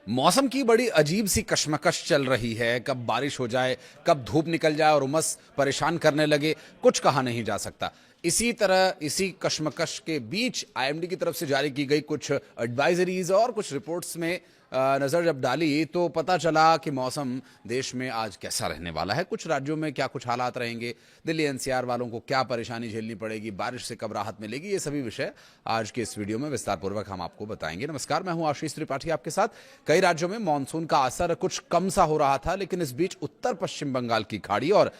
मौसम की बड़ी अजीब सी कशमकश चल रही है। कब बारिश हो जाए, कब धूप निकल जाए और उमस परेशान करने लगे, कुछ कहा नहीं जा सकता। इसी तरह इसी कशमकश के बीच आईएमडी की तरफ से जारी की गई कुछ एडवाइजरीज और कुछ रिपोर्ट्स में नजर जब डाली तो पता चला कि मौसम देश में आज कैसा रहने वाला है, कुछ राज्यों में क्या कुछ हालात रहेंगे, दिल्ली एनसीआर वालों को क्या परेशानी झेलनी पड़ेगी, बारिश से कब राहत मिलेगी, ये सभी विषय आज के इस वीडियो में विस्तार पूर्वक हम आपको बताएंगे। नमस्कार, मैं हूं आशीष त्रिपाठी आपके साथ। कई राज्यों में मानसून का असर कुछ कम सा हो रहा था, लेकिन इस बीच उत्तर पश्चिम बंगाल की खाड़ी और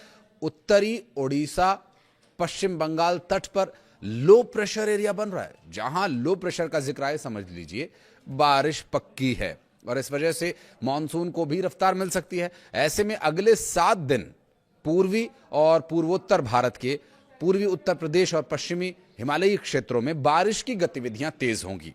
उत्तरी ओडिशा पश्चिम बंगाल तट पर लो प्रेशर एरिया बन रहा है। जहां लो प्रेशर का जिक्र है, समझ लीजिए बारिश पक्की है और इस वजह से मानसून को भी रफ्तार मिल सकती है। ऐसे में अगले 7 दिन पूर्वी और पूर्वोत्तर भारत के पूर्वी उत्तर प्रदेश और पश्चिमी हिमालयी क्षेत्रों में बारिश की गतिविधियां तेज होंगी।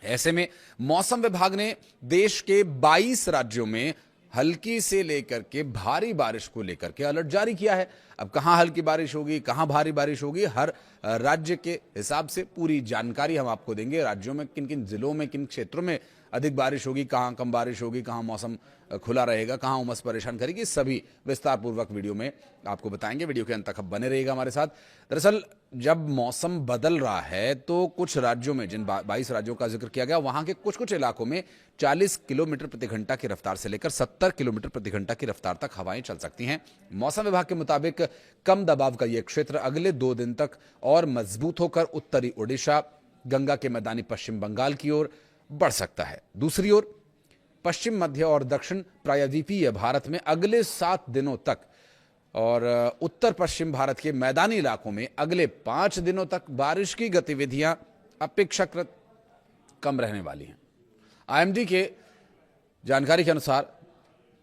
ऐसे में मौसम विभाग ने देश के 22 राज्यों में हल्की से लेकर के भारी बारिश को लेकर के अलर्ट जारी किया है। अब कहां हल्की बारिश होगी, कहां भारी बारिश होगी, हर राज्य के हिसाब से पूरी जानकारी हम आपको देंगे। राज्यों में किन किन जिलों में, किन क्षेत्रों में अधिक बारिश होगी, कहां कम बारिश होगी, कहां मौसम खुला रहेगा, कहां उमस परेशान करेगी, सभी विस्तार पूर्वक वीडियो में आपको बताएंगे। वीडियो के अंत तक बने रहिएगा हमारे साथ। दरअसल जब मौसम बदल रहा है तो कुछ राज्यों में, जिन 22 राज्यों का जिक्र किया गया, वहां के कुछ कुछ इलाकों में 40 किलोमीटर प्रति घंटा की रफ्तार से लेकर 70 किलोमीटर प्रति घंटा की रफ्तार तक हवाएं चल सकती हैं। मौसम विभाग के मुताबिक कम दबाव का यह क्षेत्र अगले 2 दिन तक और मजबूत होकर उत्तरी ओडिशा, गंगा के मैदानी पश्चिम बंगाल की ओर बढ़ सकता है। दूसरी ओर पश्चिम, मध्य और दक्षिण प्रायद्वीपीय भारत में अगले 7 दिनों तक और उत्तर पश्चिम भारत के मैदानी इलाकों में अगले 5 दिनों तक बारिश की गतिविधियां अपेक्षाकृत कम रहने वाली हैं। आईएमडी के जानकारी के अनुसार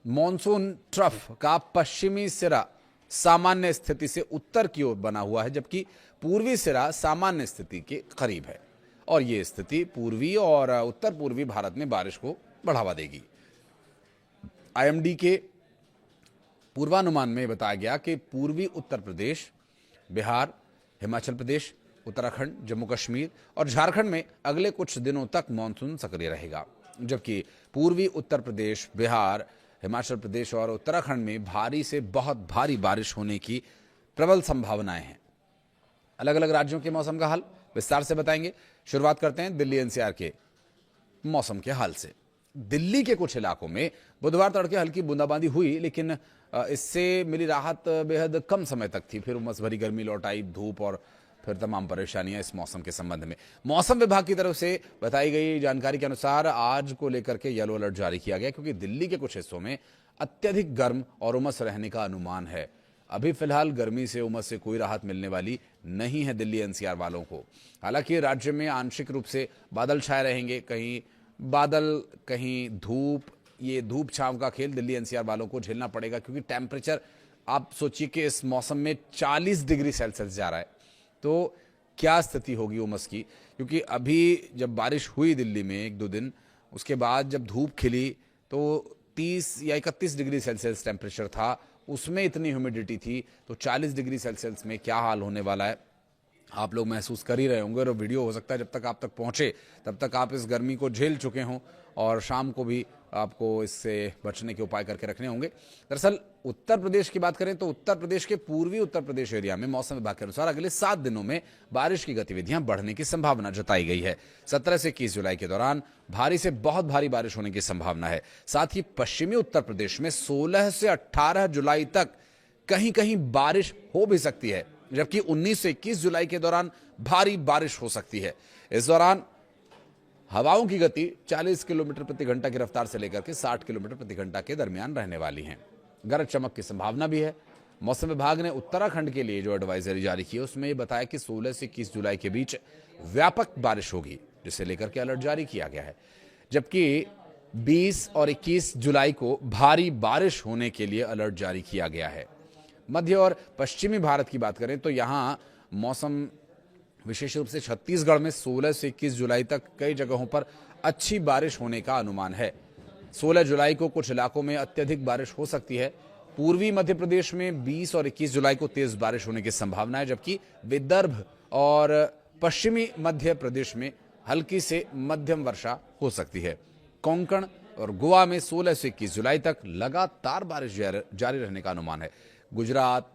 मॉनसून ट्रफ का पश्चिमी सिरा सामान्य स्थिति से उत्तर की ओर बना हुआ है, जबकि पूर्वी सिरा सामान्य स्थिति के करीब है और यह स्थिति पूर्वी और उत्तर पूर्वी भारत में बारिश को बढ़ावा देगी। आईएमडी के पूर्वानुमान में बताया गया कि पूर्वी उत्तर प्रदेश, बिहार, हिमाचल प्रदेश, उत्तराखंड, जम्मू कश्मीर और झारखंड में अगले कुछ दिनों तक मानसून सक्रिय रहेगा, जबकि पूर्वी उत्तर प्रदेश, बिहार, हिमाचल प्रदेश और उत्तराखंड में भारी से बहुत भारी बारिश होने की प्रबल संभावनाएं हैं। अलग अलग राज्यों के मौसम का हाल विस्तार से बताएंगे। शुरुआत करते हैं दिल्ली एनसीआर के मौसम के हाल से। दिल्ली के कुछ इलाकों में बुधवार तड़के हल्की बूंदाबांदी हुई, लेकिन इससे मिली राहत बेहद कम समय तक थी। फिर उमस भरी गर्मी लौट आई, धूप और फिर तमाम परेशानियां इस मौसम के संबंध में। मौसम विभाग की तरफ से बताई गई जानकारी के अनुसार आज को लेकर के येलो अलर्ट जारी किया गया, क्योंकि दिल्ली के कुछ हिस्सों में अत्यधिक गर्म और उमस रहने का अनुमान है। अभी फिलहाल गर्मी से, उमस से कोई राहत मिलने वाली नहीं है दिल्ली एनसीआर वालों को। हालांकि राज्य में आंशिक रूप से बादल छाए रहेंगे, कहीं बादल कहीं धूप। ये धूप छांव का खेल दिल्ली एनसीआर वालों को झेलना पड़ेगा, क्योंकि टेम्परेचर आप सोचिए कि इस मौसम में 40 डिग्री सेल्सियस जा रहा है, तो क्या स्थिति होगी उमस की। क्योंकि अभी जब बारिश हुई दिल्ली में 1-2 दिन, उसके बाद जब धूप खिली तो 30 या 31 डिग्री सेल्सियस टेम्परेचर था, उसमें इतनी ह्यूमिडिटी थी, तो 40 डिग्री सेल्सियस में क्या हाल होने वाला है आप लोग महसूस कर ही रहे होंगे। और वीडियो हो सकता है जब तक आप तक पहुंचे तब तक आप इस गर्मी को झेल चुके हों और शाम को भी आपको इससे बचने के उपाय करके रखने होंगे। दरअसल उत्तर प्रदेश की बात करें तो उत्तर प्रदेश के पूर्वी उत्तर प्रदेश एरिया में मौसम विभाग के अनुसार अगले 7 दिनों में बारिश की गतिविधियां बढ़ने की संभावना जताई गई है। 17 से 21 जुलाई के दौरान भारी से बहुत भारी बारिश होने की संभावना है। साथ ही पश्चिमी उत्तर प्रदेश में 16 से 18 जुलाई तक कहीं कहीं बारिश हो भी सकती है, जबकि 19 से 21 जुलाई के दौरान भारी बारिश हो सकती है। इस दौरान हवाओं की गति 40 किलोमीटर प्रति घंटा की रफ्तार से लेकर के 60 किलोमीटर प्रति घंटा के दरमियान रहने वाली है। गरज चमक की संभावना भी है। मौसम विभाग ने उत्तराखंड के लिए जो एडवाइजरी जारी की है उसमें यह बताया कि 16 से 21 जुलाई के बीच व्यापक बारिश होगी, जिसे लेकर के अलर्ट जारी किया गया है। जबकि 20 और 21 जुलाई को भारी बारिश होने के लिए अलर्ट जारी किया गया है। मध्य और पश्चिमी भारत की बात करें तो यहां मौसम विशेष रूप से छत्तीसगढ़ में 16 से 21 जुलाई तक कई जगहों पर अच्छी बारिश होने का अनुमान है। 16 जुलाई को कुछ इलाकों में अत्यधिक बारिश हो सकती है। पूर्वी मध्य प्रदेश में 20 और 21 जुलाई को तेज बारिश होने की संभावना है, जबकि विदर्भ और पश्चिमी मध्य प्रदेश में हल्की से मध्यम वर्षा हो सकती है। कोंकण, और गोवा में 16 से 21 जुलाई तक लगातार बारिश जारी रहने का अनुमान है। गुजरात,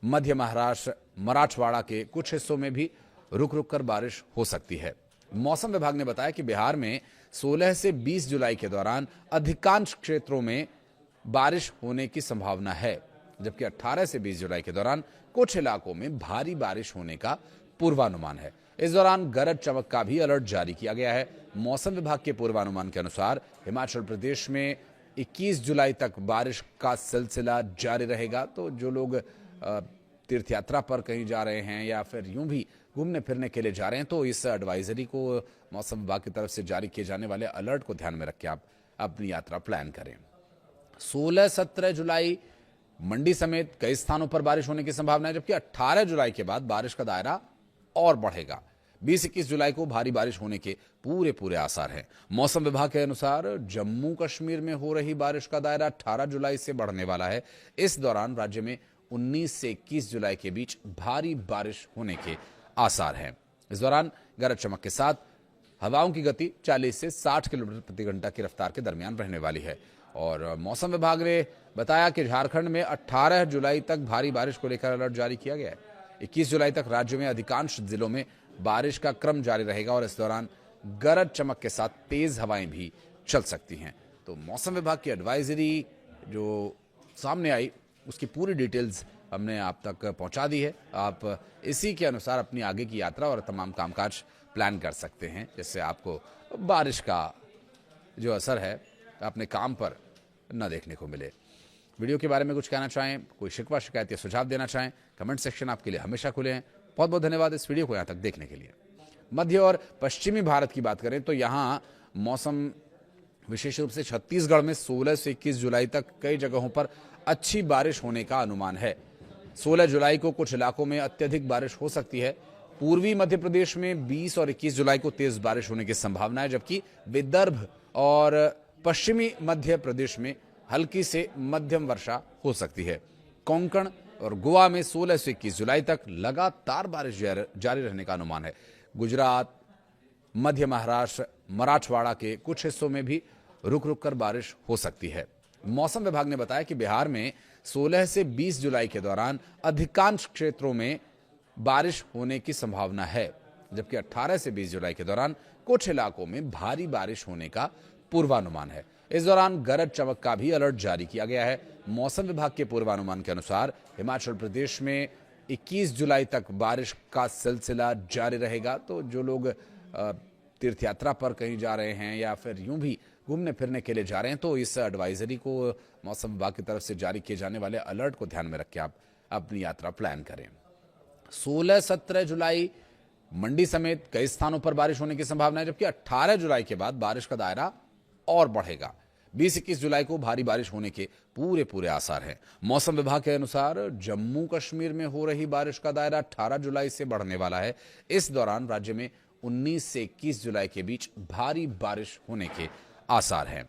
मध्य महाराष्ट्र, मराठवाड़ा के कुछ हिस्सों में भी रुक रुक कर बारिश हो सकती है। मौसम विभाग ने बताया कि बिहार में 16 से 20 जुलाई के दौरान अधिकांश क्षेत्रों में बारिश होने की संभावना है, जबकि 18 से 20 जुलाई के दौरान कुछ इलाकों में भारी बारिश होने का पूर्वानुमान है। इस दौरान गरज चमक का भी अलर्ट जारी किया गया है। मौसम विभाग के पूर्वानुमान के अनुसार हिमाचल प्रदेश में 21 जुलाई तक बारिश का सिलसिला जारी रहेगा। तो जो लोग तीर्थ यात्रा पर कहीं जा रहे हैं या फिर यूं भी घूमने फिरने के लिए जा रहे हैं, तो इस एडवाइजरी को मौसम विभाग की तरफ से जारी किए जाने वाले अलर्ट को ध्यान में रख के आप अपनी यात्रा प्लान करें। 16-17 जुलाई मंडी समेत कई स्थानों पर बारिश होने की संभावना है, जबकि 18 जुलाई के बाद बारिश का दायरा और बढ़ेगा। 20-21 जुलाई को भारी बारिश होने के पूरे आसार हैं। मौसम विभाग के अनुसार जम्मू कश्मीर में हो रही बारिश का दायरा 18 जुलाई से बढ़ने वाला है। इस दौरान राज्य में 19 से 21 जुलाई के बीच भारी बारिश होने के आसार हैं। इस दौरान गरज चमक के साथ हवाओं की गति 40 से 60 किलोमीटर प्रति घंटा की रफ्तार के दरमियान रहने वाली है। और मौसम विभाग ने बताया कि झारखंड में 18 जुलाई तक भारी बारिश को लेकर अलर्ट जारी किया गया है। 21 जुलाई तक राज्य में अधिकांश जिलों में बारिश का क्रम जारी रहेगा और इस दौरान गरज चमक के साथ तेज हवाएं भी चल सकती हैं। तो मौसम विभाग की एडवाइजरी जो सामने आई उसकी पूरी डिटेल्स हमने आप तक पहुंचा दी है। आप इसी के अनुसार अपनी आगे की यात्रा और तमाम कामकाज प्लान कर सकते हैं, जिससे आपको बारिश का जो असर है अपने काम पर न देखने को मिले। वीडियो के बारे में कुछ कहना चाहें, कोई शिकवा शिकायत या सुझाव देना चाहें, कमेंट सेक्शन आपके लिए हमेशा खुले हैं। बहुत बहुत धन्यवाद इस वीडियो को यहाँ तक देखने के लिए। मध्य और पश्चिमी भारत की बात करें तो यहाँ मौसम विशेष रूप से छत्तीसगढ़ में 16 से 21 जुलाई तक कई जगहों पर अच्छी बारिश होने का अनुमान है। 16 जुलाई को कुछ इलाकों में अत्यधिक बारिश हो सकती है। पूर्वी मध्य प्रदेश में 20 और 21 जुलाई को तेज बारिश होने की संभावना है, जबकि विदर्भ और पश्चिमी मध्य प्रदेश में हल्की से मध्यम वर्षा हो सकती है। कोंकण और गोवा में 16 से 21 जुलाई तक लगातार बारिश जारी रहने का अनुमान है। गुजरात, मध्य महाराष्ट्र, मराठवाड़ा के कुछ हिस्सों में भी रुक रुक कर बारिश हो सकती है। मौसम विभाग ने बताया कि बिहार में 16 से 20 जुलाई के दौरान अधिकांश क्षेत्रों में बारिश होने की संभावना है, जबकि 18 से 20 जुलाई के दौरान कुछ इलाकों में भारी बारिश होने का पूर्वानुमान है। इस दौरान गरज चमक का भी अलर्ट जारी किया गया है। मौसम विभाग के पूर्वानुमान के अनुसार हिमाचल प्रदेश में 21 जुलाई तक बारिश का सिलसिला जारी रहेगा। तो जो लोग तीर्थ यात्रा पर कहीं जा रहे हैं या फिर यूं भी घूमने फिरने के लिए जा रहे हैं, तो इस एडवाइजरी को मौसम विभाग की तरफ से जारी किए जाने वाले अलर्ट को ध्यान में रख के आप अपनी यात्रा प्लान करें। 16-17 जुलाई मंडी समेत कई स्थानों पर बारिश होने की संभावना है, जबकि 18 जुलाई के बाद बारिश का दायरा और बढ़ेगा। 20-21 जुलाई को भारी बारिश होने के पूरे आसार हैं। मौसम विभाग के अनुसार जम्मू कश्मीर में हो रही बारिश का दायरा 18 जुलाई से बढ़ने वाला है। इस दौरान राज्य में 19 से 21 जुलाई के बीच भारी बारिश होने के आसार हैं।